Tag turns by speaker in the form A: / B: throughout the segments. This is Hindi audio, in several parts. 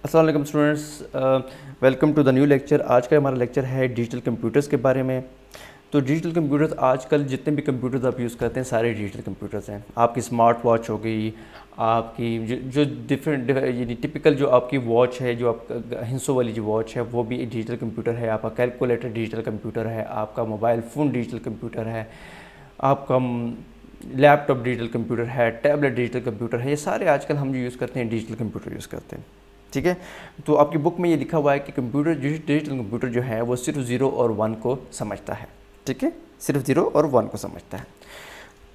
A: अस्सलाम वालेकुम students, welcome to the new lecture. आज का हमारा लेक्चर है डिजिटल कंप्यूटर्स के बारे में। तो डिजिटल कंप्यूटर्स आजकल जितने भी कंप्यूटर्स आप यूज़ करते हैं सारे डिजिटल कंप्यूटर्स हैं। आपकी स्मार्ट वॉच हो गई, आपकी जो डिफरेंट यानी टिपिकल जो आपकी वॉच है, जो आपका हिंसों वाली जो वॉच है वो भी एक डिजिटल कंप्यूटर है। आपका कैलकुलेटर डिजिटल कंप्यूटर है, आपका मोबाइल फ़ोन डिजिटल कंप्यूटर है, आपका लैपटॉप डिजिटल कंप्यूटर है, टैबलेट डिजिटल कंप्यूटर है। ये सारे आजकल हम जो यूज़ करते हैं डिजिटल कंप्यूटर यूज़ करते हैं। ठीक है, तो आपकी बुक में ये लिखा हुआ है कि कंप्यूटर डिजिटल कंप्यूटर जो है वो सिर्फ 0 और 1 को समझता है। ठीक है, सिर्फ 0 और 1 को समझता है।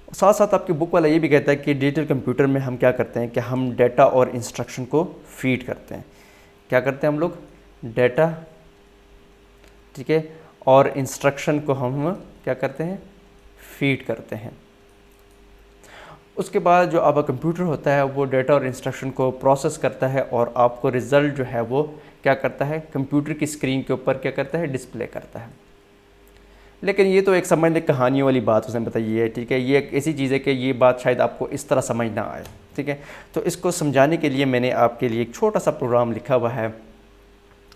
A: साथ साथ आपकी बुक वाला ये भी कहता है कि डिजिटल कंप्यूटर में हम क्या करते हैं कि हम डेटा और इंस्ट्रक्शन को फीड करते हैं। क्या करते हैं हम लोग? डेटा, ठीक है, और इंस्ट्रक्शन को हम क्या करते हैं? फीड करते हैं। उसके बाद जो आपका कंप्यूटर होता है वो डेटा और इंस्ट्रक्शन को प्रोसेस करता है और आपको रिज़ल्ट जो है वो क्या करता है? कंप्यूटर की स्क्रीन के ऊपर क्या करता है? डिस्प्ले करता है। लेकिन ये तो एक समझने कहानियों वाली बात उसने बताई है। ठीक है, ये एक ऐसी चीज़ है कि ये बात शायद आपको इस तरह समझ ना आए। ठीक है, तो इसको समझाने के लिए मैंने आपके लिए एक छोटा सा प्रोग्राम लिखा हुआ है।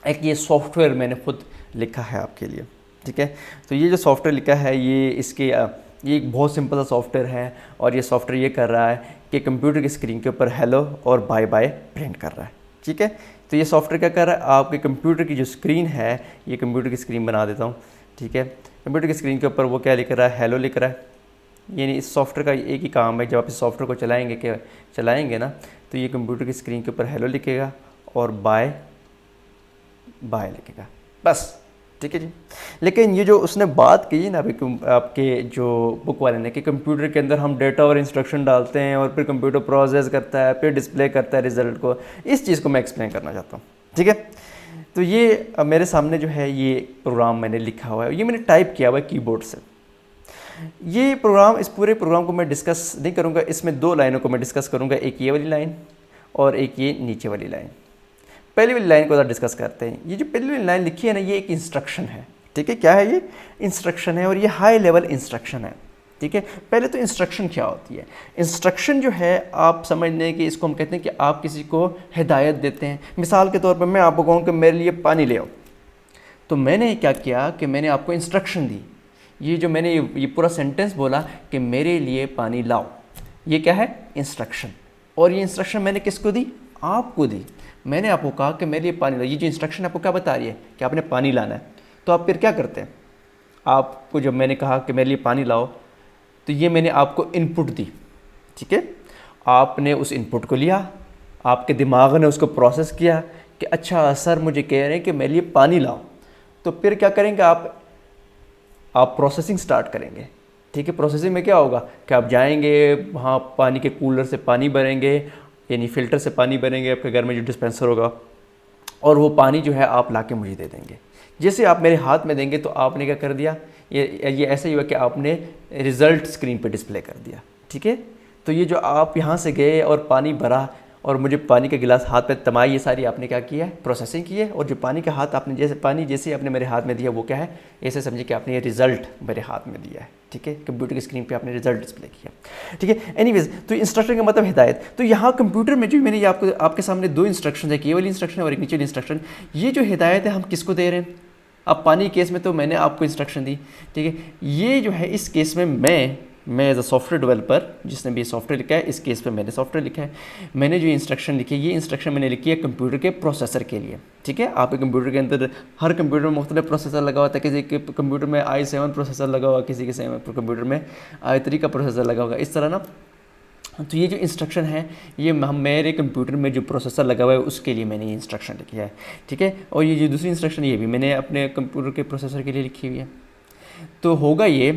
A: एक ये सॉफ्टवेयर मैंने खुद लिखा है आपके लिए। ठीक है, तो ये जो सॉफ्टवेयर लिखा है ये एक बहुत सिंपल सा सॉफ्टवेयर है और ये सॉफ्टवेयर ये कर रहा है कि कंप्यूटर की स्क्रीन के ऊपर हेलो और बाय बाय प्रिंट कर रहा है। ठीक है, तो ये सॉफ्टवेयर क्या कर रहा है? आपके कंप्यूटर की जो स्क्रीन है, ये कंप्यूटर की स्क्रीन बना देता हूँ। ठीक है, कंप्यूटर की स्क्रीन के ऊपर वो क्या लिख रहा है? हेलो लिख रहा है। यानी इस सॉफ्टवेयर का एक ही काम है, जब आप इस सॉफ्टवेयर को चलाएंगे ना, तो ये कंप्यूटर की स्क्रीन के ऊपर हेलो लिखेगा और बाय बाय लिखेगा, बस। ठीक है जी। लेकिन ये जो उसने बात की ना अभी आपके जो बुक वाले ने कि कंप्यूटर के अंदर हम डेटा और इंस्ट्रक्शन डालते हैं और फिर कंप्यूटर प्रोसेस करता है, फिर डिस्प्ले करता है रिजल्ट को, इस चीज़ को मैं एक्सप्लेन करना चाहता हूँ। ठीक है, तो ये मेरे सामने जो है ये प्रोग्राम मैंने लिखा हुआ है, ये मैंने टाइप किया हुआ है कीबोर्ड से। ये प्रोग्राम, इस पूरे प्रोग्राम को मैं डिस्कस नहीं करूँगा, इसमें 2 लाइनों को मैं डिस्कस करूँगा, एक ये वाली लाइन और एक ये नीचे वाली लाइन। पहली वाली लाइन को ज़रा डिस्कस करते हैं। ये जो पहली वाली लाइन लिखी है ना, ये एक इंस्ट्रक्शन है। ठीक है, क्या है ये? इंस्ट्रक्शन है और ये हाई लेवल इंस्ट्रक्शन है। ठीक है, पहले तो इंस्ट्रक्शन क्या होती है? इंस्ट्रक्शन जो है आप समझ लें कि इसको हम कहते हैं कि आप किसी को हिदायत देते हैं। मिसाल के तौर पर मैं आपको कहूँ कि मेरे लिए पानी ले आओ, तो मैंने क्या किया कि मैंने आपको इंस्ट्रक्शन दी। ये जो मैंने ये पूरा सेंटेंस बोला कि मेरे लिए पानी लाओ, ये क्या है? इंस्ट्रक्शन। और ये इंस्ट्रक्शन मैंने किसको दी? आपको दी। मैंने आपको कहा कि मेरे लिए पानी लाओ। ये जो इंस्ट्रक्शन आपको क्या बता रही है कि आपने पानी लाना है, तो आप फिर क्या करते हैं? आपको जब मैंने कहा कि मेरे लिए पानी लाओ, तो ये मैंने आपको इनपुट दी। ठीक है, आपने उस इनपुट को लिया, आपके दिमाग ने उसको प्रोसेस किया कि अच्छा सर मुझे कह रहे हैं कि मेरे लिए पानी लाओ, तो फिर क्या करेंगे आप प्रोसेसिंग स्टार्ट करेंगे। ठीक है, प्रोसेसिंग में क्या होगा कि आप जाएंगे वहाँ पानी के कूलर से पानी भरेंगे, यानी फ़िल्टर से पानी भरेंगे आपके घर में जो डिस्पेंसर होगा, और वो पानी जो है आप लाके मुझे दे देंगे। जैसे आप मेरे हाथ में देंगे तो आपने क्या कर दिया? ये ऐसे ही हुआ कि आपने रिज़ल्ट स्क्रीन पे डिस्प्ले कर दिया। ठीक है, तो ये जो आप यहाँ से गए और पानी भरा और मुझे पानी का गिलास हाथ में तमाई, ये सारी आपने क्या किया है? प्रोसेसिंग की है। और जो पानी का हाथ आपने जैसे आपने मेरे हाथ में दिया, वो क्या है? ऐसे समझिए कि आपने ये रिज़ल्ट मेरे हाथ में दिया है। ठीक है, कंप्यूटर की स्क्रीन पे आपने रिजल्ट डिस्प्ले किया। ठीक है, एनीवेज, तो इंस्ट्रक्शन का मतलब हिदायत। तो यहाँ कंप्यूटर में जो मैंने ये आपके सामने 2 इंस्ट्रक्शन है, ये वाली इंस्ट्रक्शन और एक नीचे वाली इंस्ट्रक्शन। ये जो हिदायत है हम किसको दे रहे हैं? अब पानी केस में तो मैंने आपको इंस्ट्रक्शन दी। ठीक है, ये जो है इस केस में मैं एज अ सॉफ्टवेयर डेवलपर, जिसने भी सॉफ्टवेयर लिखा है, इस केस पे मैंने सॉफ्टवेयर लिखा है। मैंने जो इंस्ट्रक्शन लिखी है, ये इंस्ट्रक्शन मैंने लिखी है कंप्यूटर के प्रोसेसर के लिए। ठीक है, आपके कंप्यूटर के अंदर हर कंप्यूटर में मुख्तलिफ प्रोसेसर लगा हुआ था। किसी के कंप्यूटर में i7 प्रोसेसर लगा हुआ, किसी के कंप्यूटर में i3 का प्रोसेसर लगा होगा, इस तरह ना। तो ये जो इंस्ट्रक्शन है, ये मेरे कंप्यूटर में जो प्रोसेसर लगा हुआ है उसके लिए मैंने ये इंस्ट्रक्शन लिखी है। ठीक है, और ये जो दूसरी इंस्ट्रक्शन, ये भी मैंने अपने कंप्यूटर के प्रोसेसर के लिए लिखी हुई है। तो होगा ये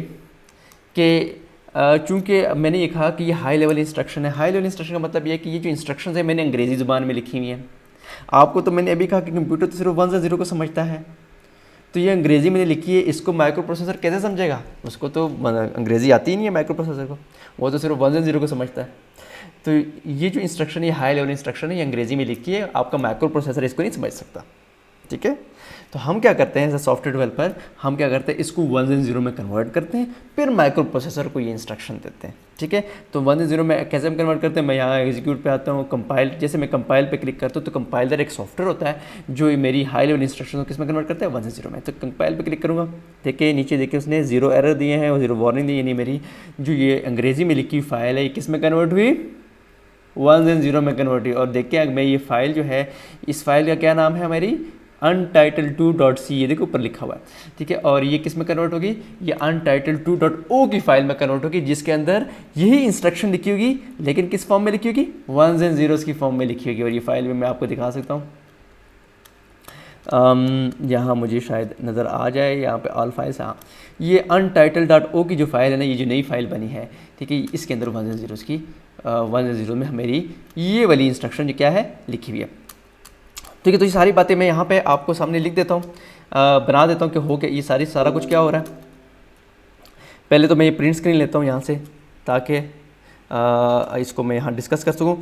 A: कि चूँकि मैंने ये कहा कि ये हाई लेवल इंस्ट्रक्शन है। हाई लेवल इंस्ट्रक्शन का मतलब ये है कि ये जो इंस्ट्रक्शन है मैंने अंग्रेज़ी ज़ुबान में लिखी हुई है। आपको तो मैंने अभी कहा कि कंप्यूटर तो सिर्फ 1 से 0 को समझता है, तो ये अंग्रेज़ी मैंने लिखी है। इसको माइक्रो प्रोसेसर कैसे समझेगा? उसको तो अंग्रेज़ी आती ही नहीं है माइक्रो प्रोसेसर को, वो तो सिर्फ 1 से 0 को समझता है। तो ये जो इंस्ट्रक्शन है, हाई लेवल इंस्ट्रक्शन है, ये अंग्रेज़ी में लिखी है, आपका माइक्रो प्रोसेसर इसको नहीं समझ सकता। ठीक है, तो हम क्या करते हैं एज ए सॉफ्टवेयर डेवलपर, हम क्या करते हैं इसको 1 से 0 में कन्वर्ट करते हैं, फिर माइक्रो प्रोसेसर को ये इंस्ट्रक्शन देते हैं। ठीक है। तो 1.0 में कैसे हम कन्वर्ट करते हैं, मैं यहाँ एग्जीक्यूट पे आता हूँ, कंपाइल, जैसे मैं कंपाइल पे क्लिक करता हूँ तो कंपाइलर एक सॉफ्टवेयर होता है जो मेरी हाई लेवल इंस्ट्रक्शन को किस में कन्वर्ट करता है, 1.0 में। तो कंपाइल पे क्लिक करूँगा, देखिए नीचे देखिए उसने 0 एरर दिए हैं और 0 वार्निंग दी, यानी मेरी जो ये अंग्रेजी में लिखी हुई फाइल है ये किस में कन्वर्ट हुई, 1.0 में कन्वर्ट हुई। और देखिए मैं ये फाइल जो है, इस फाइल का क्या नाम है हमारी, untitled2.c, ये देखो ऊपर लिखा हुआ है, ठीक है। और ये किस में कन्वर्ट होगी, ये untitled2.o की फाइल में कन्वर्ट होगी, जिसके अंदर यही इंस्ट्रक्शन लिखी होगी, लेकिन किस फॉर्म में लिखी होगी, 1s and 0s की फॉर्म में लिखी होगी। और ये फाइल भी मैं आपको दिखा सकता हूँ, यहाँ मुझे शायद नज़र आ जाए, यहाँ पे ऑल फाइल्स, हाँ ये untitled.o की जो फाइल है ना, ये जो नई फाइल बनी है, ठीक है, इसके अंदर 1s and 0s की 1s and 0 में मेरी ये वाली इंस्ट्रक्शन जो क्या है लिखी हुई है, ठीक है। तो ये सारी बातें मैं यहाँ पे आपको सामने लिख देता हूँ, बना देता हूँ कि हो के ये सारा कुछ क्या हो रहा है। पहले तो मैं ये प्रिंट स्क्रीन लेता हूँ यहाँ से, ताकि इसको मैं यहाँ डिस्कस कर सकूँ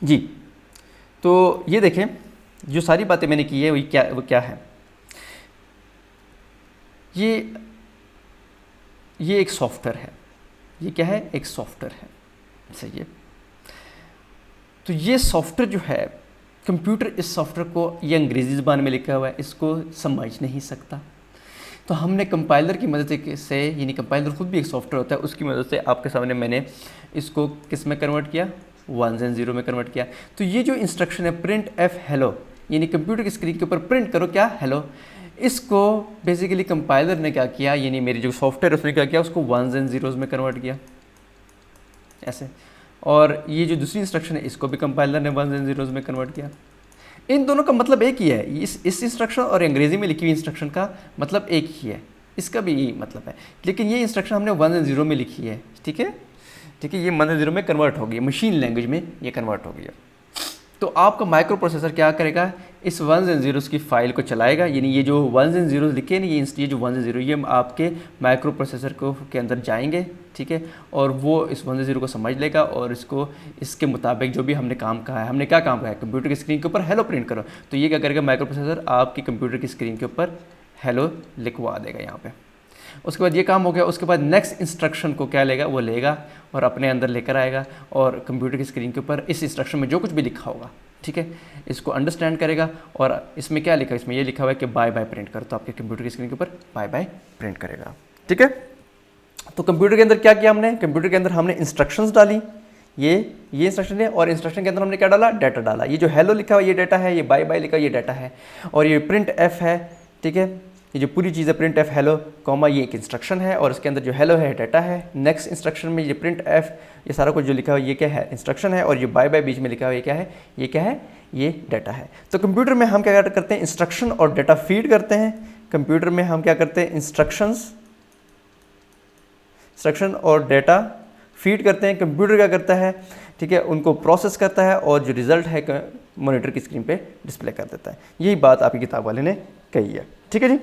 A: जी। तो ये देखें जो सारी बातें मैंने की है वो क्या है, ये एक सॉफ्टवेयर है, ये क्या है, एक सॉफ्टवेयर है, सही है। तो ये सॉफ्टवेयर जो है, कंप्यूटर इस सॉफ्टवेयर को, ये अंग्रेज़ी ज़बान में लिखा हुआ है, इसको समझ नहीं सकता। तो हमने कंपाइलर की मदद से, यानी कंपाइलर खुद भी एक सॉफ्टवेयर होता है, उसकी मदद से आपके सामने मैंने इसको किस में कन्वर्ट किया, 1s and 0 में कन्वर्ट किया। तो ये जो इंस्ट्रक्शन है प्रिंट एफ हेलो, यानी कंप्यूटर की स्क्रीन के ऊपर प्रिंट करो क्या, हेलो, इसको बेसिकली कंपाइलर ने क्या किया, यानी मेरी जो सॉफ्टवेयर उसने क्या किया, उसको 1s and 0s में कन्वर्ट किया ऐसे। और ये जो दूसरी इंस्ट्रक्शन है इसको भी कंपाइलर ने 1s and 0s में कन्वर्ट किया। इन दोनों का मतलब एक ही है, इस इंस्ट्रक्शन और अंग्रेज़ी में लिखी हुई इंस्ट्रक्शन का मतलब एक ही है, इसका भी यही मतलब है। लेकिन ये इंस्ट्रक्शन हमने 1s and 0 में लिखी है, ठीक है, ये 1s and 0 में कन्वर्ट हो गई, मशीन लैंग्वेज में ये कन्वर्ट हो गई है। तो आपका माइक्रो प्रोसेसर क्या करेगा, इस 1s and 0s की फाइल को चलाएगा, यानी ये जो 1s and 0s लिखे नहीं, ये जो 1s and 0 ये आपके माइक्रो प्रोसेसर को के अंदर जाएंगे, ठीक है। और वो इस 1s and 0 को समझ लेगा और इसके मुताबिक जो भी हमने काम कहा है, हमने क्या काम कहा है, कंप्यूटर की स्क्रीन के ऊपर हेलो प्रिंट करो, तो ये क्या करेगा, माइक्रो प्रोसेसर आपकी कंप्यूटर की स्क्रीन के ऊपर हेलो लिखवा देगा यहाँ पे। उसके बाद ये काम हो गया, उसके बाद नेक्स्ट इंस्ट्रक्शन को क्या लेगा, वो लेगा और अपने अंदर लेकर आएगा और कंप्यूटर की स्क्रीन के ऊपर इस इंस्ट्रक्शन में जो कुछ भी लिखा होगा, ठीक है, इसको अंडरस्टैंड करेगा। और इसमें क्या लिखा है, इसमें ये लिखा हुआ है कि बाय बाय प्रिंट करो, तो आपके कंप्यूटर की स्क्रीन के ऊपर बाय बाय प्रिंट करेगा, ठीक है। तो कंप्यूटर के अंदर क्या किया हमने, कंप्यूटर के अंदर हमने इंस्ट्रक्शंस डाली, ये इंस्ट्रक्शन है, और इंस्ट्रक्शन के अंदर हमने क्या डाला, डाटा डाला। ये जो हेलो लिखा हुआ ये डाटा है, ये बाय बाय लिखा ये डाटा है, और ये प्रिंट एफ है, ठीक है, ये जो पूरी चीज़ है प्रिंट एफ हेलो कॉमा, ये एक इंस्ट्रक्शन है और इसके अंदर जो हेलो है डाटा है। नेक्स्ट इंस्ट्रक्शन में ये प्रिंट एफ, ये सारा कुछ जो लिखा हुआ ये क्या है, इंस्ट्रक्शन है, और ये बाय बाय बीच में लिखा हुआ ये क्या है, ये डाटा है। तो कंप्यूटर में हम क्या करते हैं, इंस्ट्रक्शन और डाटा फीड करते हैं। कंप्यूटर में हम क्या करते हैं, इंस्ट्रक्शन और डाटा फीड करते हैं। कंप्यूटर क्या करता है, ठीक है, उनको प्रोसेस करता है और जो रिजल्ट है मॉनिटर की स्क्रीन पे डिस्प्ले कर देता है। यही बात आपकी किताब वाले ने कही है, ठीक है जी।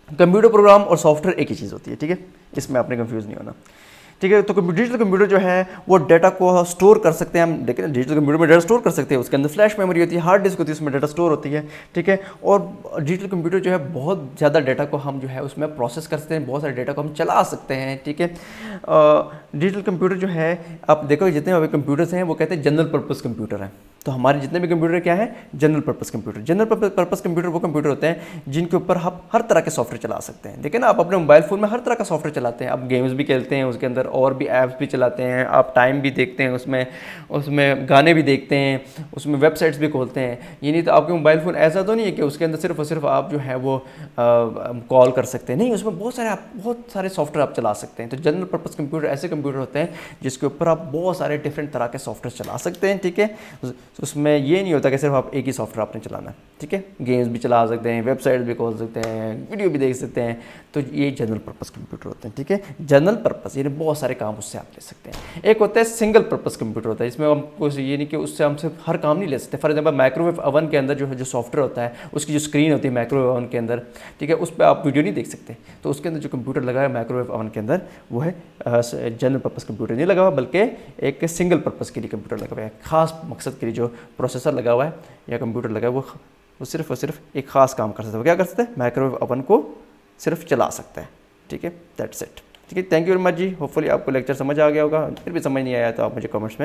A: कंप्यूटर प्रोग्राम और सॉफ्टवेयर एक ही चीज़ होती है, ठीक है, इसमें आपने कंफ्यूज नहीं होना, ठीक है। तो डिजिटल कंप्यूटर जो है वो डाटा को स्टोर कर सकते हैं हम, देखें डिजिटल कंप्यूटर में डाटा स्टोर कर सकते हैं, उसके अंदर फ्लैश मेमोरी होती है, हार्ड डिस्क होती है, उसमें डाटा स्टोर होती है, ठीक है। और डिजिटल कंप्यूटर जो है बहुत ज़्यादा डाटा को हम जो है उसमें प्रोसेस कर सकते हैं, बहुत सारे डाटा को हम चला सकते हैं, ठीक है। डिजिटल कंप्यूटर जो है, आप देखो जितने अभी कंप्यूटर्स हैं वो कहते हैं जनरल पर्पज़ कंप्यूटर है। तो हमारे जितने भी कंप्यूटर क्या है, general purpose computer. General purpose computer वो कंप्यूटर होते हैं जिनके ऊपर हम हर तरह के सॉफ्टवेयर चला सकते हैं। देखिए ना, आप अपने मोबाइल फ़ोन में हर तरह का सॉफ्टवेयर चलाते हैं, आप गेम्स भी खेलते हैं उसके अंदर, और भी ऐप्स भी चलाते हैं, आप टाइम भी देखते हैं उसमें गाने भी देखते हैं, उसमें वेबसाइट्स भी खोलते हैं। ये नहीं तो आपके मोबाइल फ़ोन ऐसा तो नहीं है कि उसके अंदर सिर्फ और सिर्फ आप जो है वो कॉल कर सकते हैं, नहीं, उसमें बहुत सारे सॉफ्टवेयर आप चला सकते हैं। तो जनरल पर्पज़ कंप्यूटर ऐसे कंप्यूटर होते हैं जिसके ऊपर आप बहुत सारे डिफरेंट तरह के सॉफ्टवेयर चला सकते हैं, ठीक है। उसमें ये नहीं होता कि सिर्फ आप एक ही सॉफ्टवेयर आपने चलाना है, ठीक है। गेम्स भी चला सकते हैं, वेबसाइट भी खोल सकते हैं, वीडियो भी देख सकते हैं। तो ये जनरल पर्पज़ कंप्यूटर होते हैं, ठीक है। जनरल पर्पज़ यानी बहुत सारे काम उससे आप ले सकते हैं। एक होता है सिंगल पर्पज़ कंप्यूटर होता है, इसमें हमको ये नहीं कि उससे हम सिर्फ हर काम नहीं ले सकते। फॉर एग्जाम्पल माइक्रोवेव ओवन के अंदर जो सॉफ्टवेयर होता है, उसकी जो स्क्रीन होती है माइक्रोवेव ओवन के अंदर, ठीक है, उस पर आप वीडियो नहीं देख सकते। तो उसके अंदर जो कंप्यूटर लगा है माइक्रोवेव ओवन के अंदर, वो है जनरल पर्पज़ कंप्यूटर नहीं लगा हुआ, बल्कि एक सिंगल पर्पज़ के लिए कंप्यूटर लगा हुआ है। खास मकसद के लिए जो प्रोसेसर लगा हुआ है या कंप्यूटर लगा है वो सिर्फ और सिर्फ एक खास काम कर सकता है। वो क्या कर सकते हैं, माइक्रोवेव ओवन को सिर्फ चला सकता है, ठीक है, दैट्स इट। ठीक है, thank you very much ji. Hopefully आपको लेक्चर समझ आ गया होगा, फिर भी समझ नहीं आया तो आप मुझे कमेंट्स में